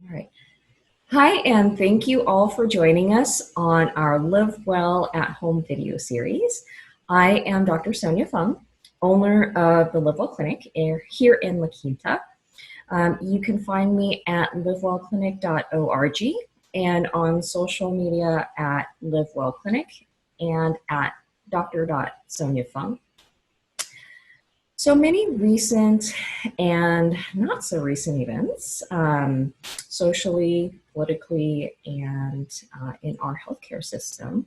All right. Hi, and thank you all for joining us on our Live Well at Home video series. I am Dr. Sonja Fung, owner of the Live Well Clinic here in La Quinta. You can find me at livewellclinic.org and on social media at Live Well Clinic and at dr.sonjafung. So many recent and not so recent events, socially, politically, and in our healthcare system,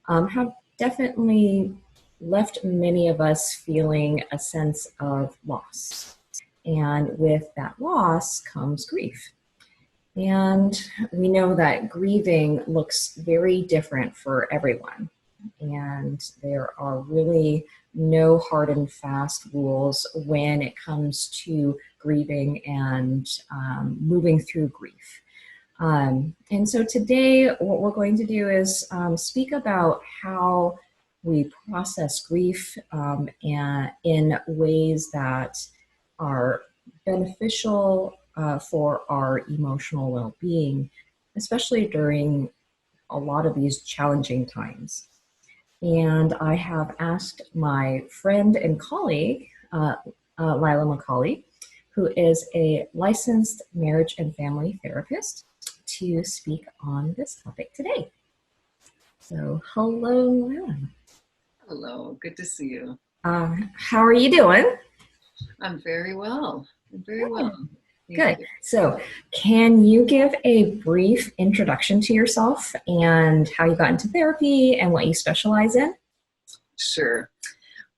have definitely left many of us feeling a sense of loss. And with that loss comes grief. And we know that grieving looks very different for everyone. And there are really no hard and fast rules when it comes to grieving and moving through grief. And so today, what we're going to do is speak about how we process grief and in ways that are beneficial for our emotional well-being, especially during a lot of these challenging times. And I have asked my friend and colleague, Leila McCauley, who is a licensed marriage and family therapist, to speak on this topic today. So, hello, Leila. Hello, good to see you. How are you doing? I'm very well. Good. Good. So, can you give a brief introduction to yourself and how you got into therapy and what you specialize in? Sure.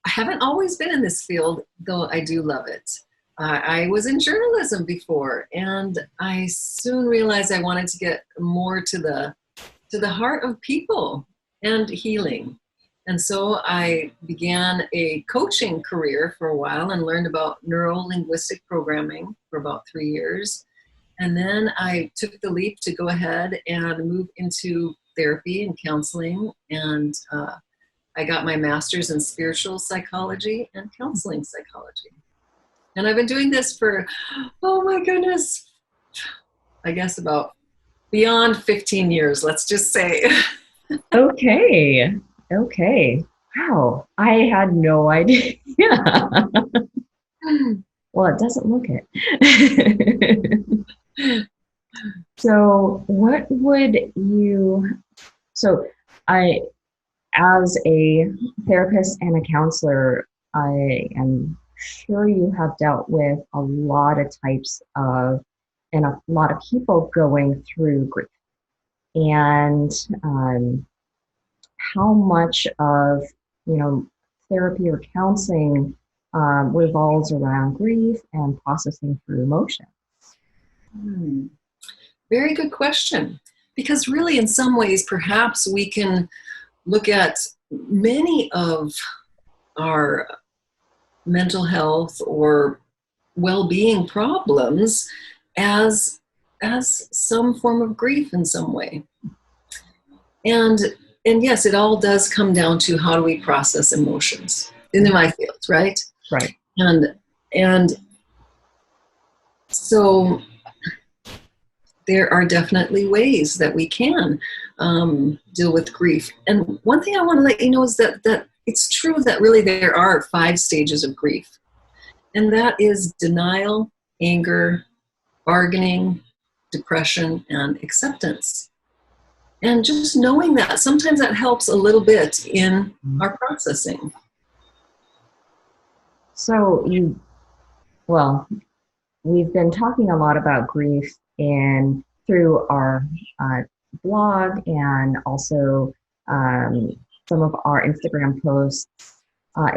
I haven't always been in this field, though I do love it. I was in journalism before, and I soon realized I wanted to get more to the heart of people and healing. And so I began a coaching career for a while and learned about neuro-linguistic programming for about 3 years. And then I took the leap to go ahead and move into therapy and counseling. And I got my master's in spiritual psychology and counseling psychology. And I've been doing this for, oh my goodness, I guess about beyond 15 years, let's just say. Okay. Wow. I had no idea. Well, it doesn't look it. So as a therapist and a counselor, I am sure you have dealt with a lot of and a lot of people going through grief. And how much of therapy or counseling revolves around grief and processing through emotions? Very good question. Because really, in some ways, perhaps we can look at many of our mental health or well-being problems as some form of grief in some way. And yes, it all does come down to how do we process emotions in my field, right? Right. And so there are definitely ways that we can deal with grief. And one thing I want to let you know is that it's true that really there are 5 stages of grief. And that is denial, anger, bargaining, depression, and acceptance. And just knowing that, sometimes that helps a little bit in our processing. So we've been talking a lot about grief through our blog and also some of our Instagram posts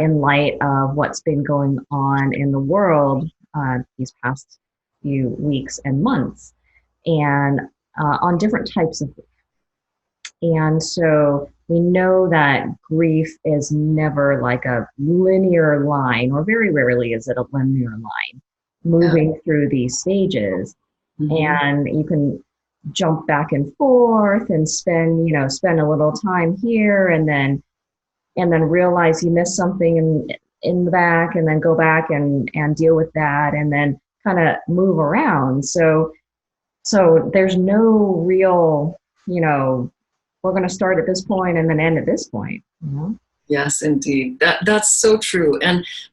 in light of what's been going on in the world these past few weeks and months, and on different types of grief. And so we know that grief is never like a linear line, or very rarely is it a linear line, moving through these stages. And you can jump back and forth and spend a little time here and then realize you missed something in the back, and then go back and deal with that, and then kind of move around. So So there's no real, we're going to start at this point and then end at this point. Yes, indeed. That's so true.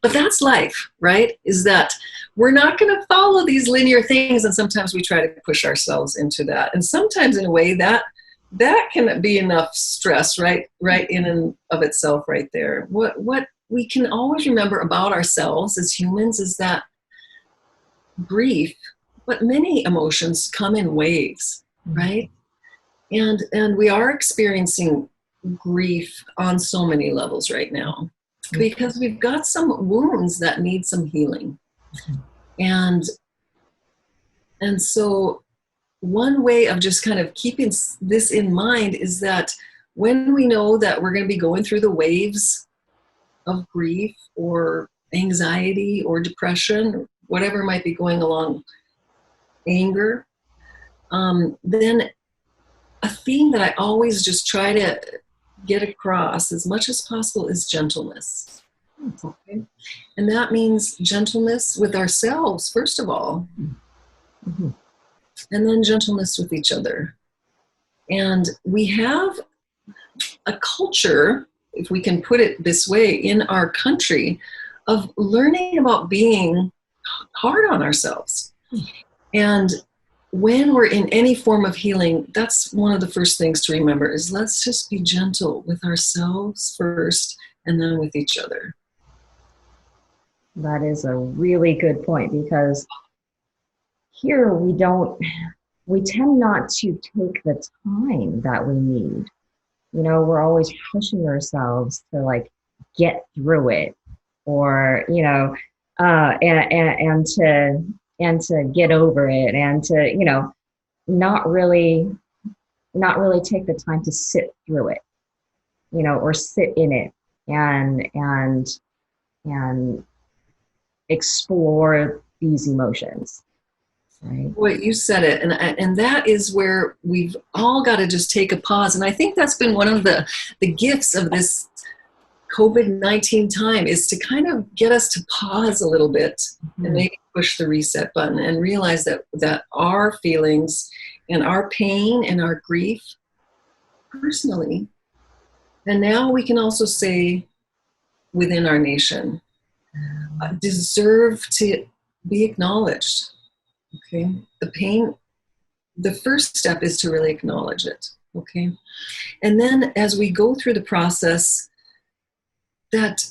But that's life, right? Is that we're not going to follow these linear things, and sometimes we try to push ourselves into that. And sometimes, in a way, that can be enough stress, right? Right in and of itself, right there. What we can always remember about ourselves as humans is that grief, but many emotions come in waves, right? And we are experiencing grief on so many levels right now because we've got some wounds that need some healing. And so one way of just kind of keeping this in mind is that when we know that we're going to be going through the waves of grief or anxiety or depression, whatever might be going along, anger, then a theme that I always just try to get across as much as possible is gentleness. Okay? And that means gentleness with ourselves, first of all, and then gentleness with each other. And we have a culture, if we can put it this way, in our country of learning about being hard on ourselves. And when we're in any form of healing, that's one of the first things to remember is let's just be gentle with ourselves first and then with each other. That is a really good point, because here we tend not to take the time that we need. We're always pushing ourselves to like get through it, or, and to get over it, and to, not really take the time to sit through it, or sit in it and explore these emotions. Right. Well, you said it, and that is where we've all got to just take a pause. And I think that's been one of the gifts of this COVID-19 time, is to kind of get us to pause a little bit and maybe push the reset button and realize that our feelings and our pain and our grief personally, and now we can also say within our nation, deserve to be acknowledged. Okay, the pain, the first step is to really acknowledge it. Okay, and then as we go through the process, that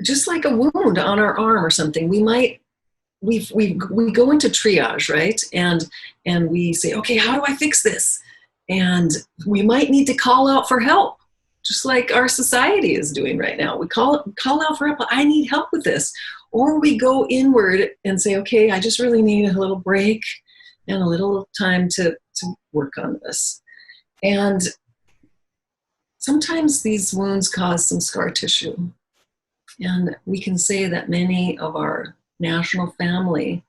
just like a wound on our arm or something, we go into triage, right? And we say, okay, how do I fix this? And we might need to call out for help, just like our society is doing right now. We call out for help. I need help with this. Or we go inward and say, okay, I just really need a little break and a little time to work on this. And sometimes these wounds cause some scar tissue. And we can say that many of our national family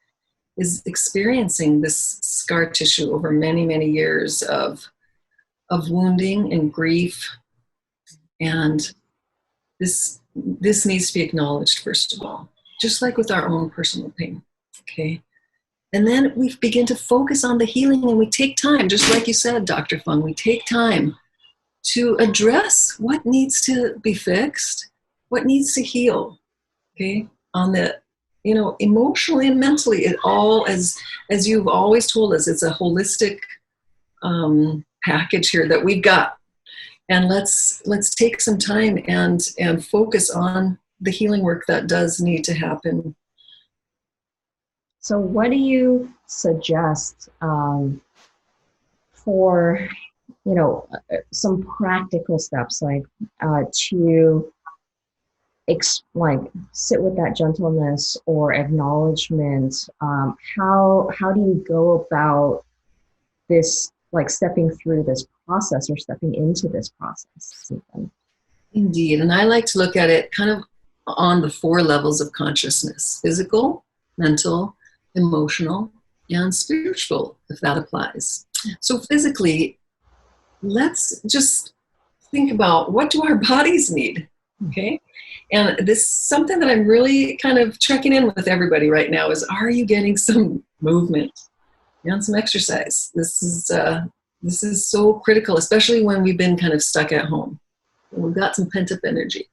is experiencing this scar tissue over many, many years of wounding and grief. And this needs to be acknowledged, first of all, just like with our own personal pain, okay? And then we begin to focus on the healing, and we take time, just like you said, Dr. Fung, we take time to address what needs to be fixed, what needs to heal, okay? On the, emotionally and mentally, it all, as you've always told us, it's a holistic package here that we've got. And let's take some time and focus on the healing work that does need to happen. So what do you suggest for, some practical steps, like to sit with that gentleness or acknowledgement? How do you go about this, like stepping through this process or stepping into this process? Indeed. And I like to look at it kind of on the 4 levels of consciousness: physical, mental, emotional, and spiritual, if that applies. So physically, let's just think about, what do our bodies need? Okay. And this is something that I'm really kind of checking in with everybody right now is, are you getting some movement? and some exercise. This is so critical, especially when we've been kind of stuck at home. We've got some pent up energy.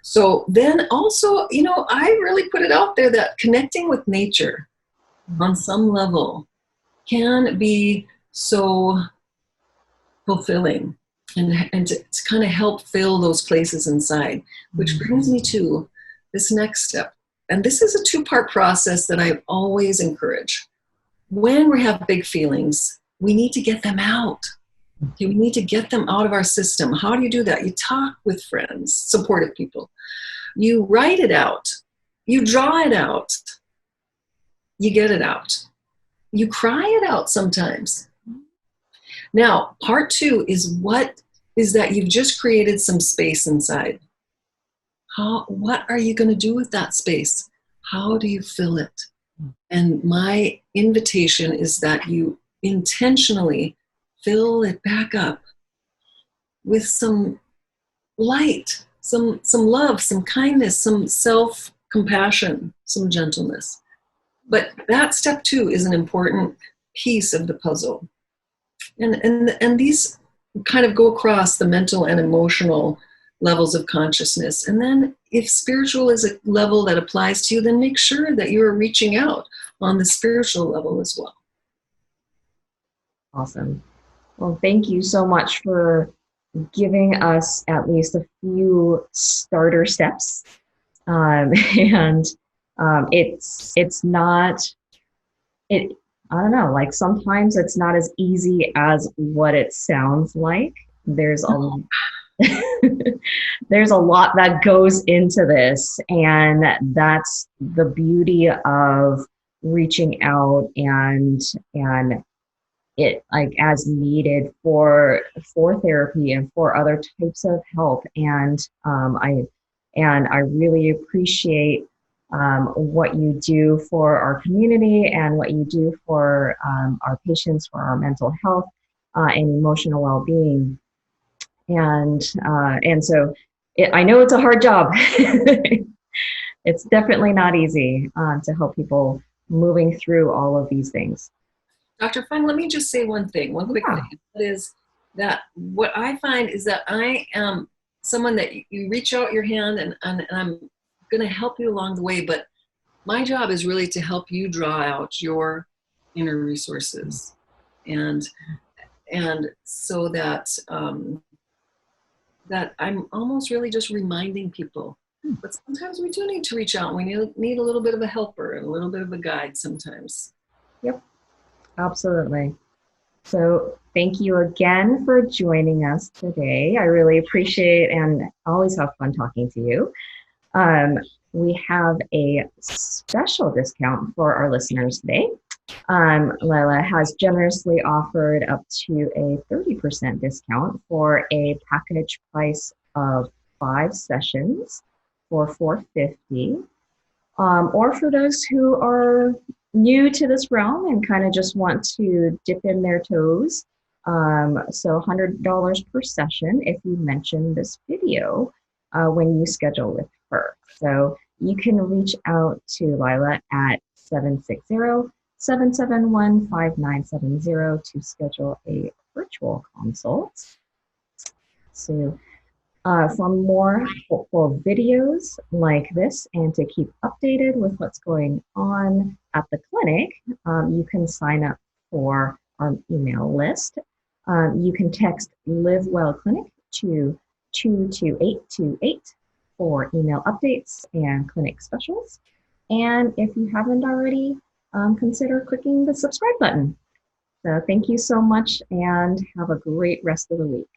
So then also, you know, I really put it out there that connecting with nature on some level can be so fulfilling and to kind of help fill those places inside, which brings me to this next step. And this is a two-part process that I always encourage. When we have big feelings, we need to get them out. Okay, we need to get them out of our system. How do you do that? You talk with friends, supportive people. You write it out. You draw it out. You get it out. You cry it out sometimes. Now, part two is that you've just created some space inside. What are you going to do with that space? How do you fill it? And my invitation is that you intentionally fill it back up with some light, some love, some kindness, some self-compassion, some gentleness. But that step two is an important piece of the puzzle. And these kind of go across the mental and emotional levels of consciousness. And then if spiritual is a level that applies to you, then make sure that you're reaching out on the spiritual level as well. Awesome. Well, thank you so much for giving us at least a few starter steps. It's not, I don't know, like sometimes it's not as easy as what it sounds like. There's a there's a lot that goes into this, and that's the beauty of reaching out and it like as needed for therapy and for other types of help. And I really appreciate what you do for our community and what you do for our patients, for our mental health and emotional well-being. And so I know it's a hard job. It's definitely not easy to help people moving through all of these things. Dr. Fung, let me just say one quick thing. That is that what I find is that I am someone that you reach out your hand and I'm going to help you along the way, but my job is really to help you draw out your inner resources and so that that I'm almost really just reminding people. But sometimes we do need to reach out. We need a little bit of a helper and a little bit of a guide sometimes. Yep, absolutely. So thank you again for joining us today. I really appreciate and always have fun talking to you. We have a special discount for our listeners today. Leila has generously offered up to a 30% discount for a package price of 5 sessions for $450. Or for those who are new to this realm and kind of just want to dip in their toes. So $100 per session if you mention this video when you schedule with her. So you can reach out to Leila at 760-771-5970 to schedule a virtual consult. So for more helpful videos like this and to keep updated with what's going on at the clinic, you can sign up for our email list. You can text Live Well Clinic to 22828 for email updates and clinic specials. And if you haven't already, consider clicking the subscribe button. So thank you so much and have a great rest of the week.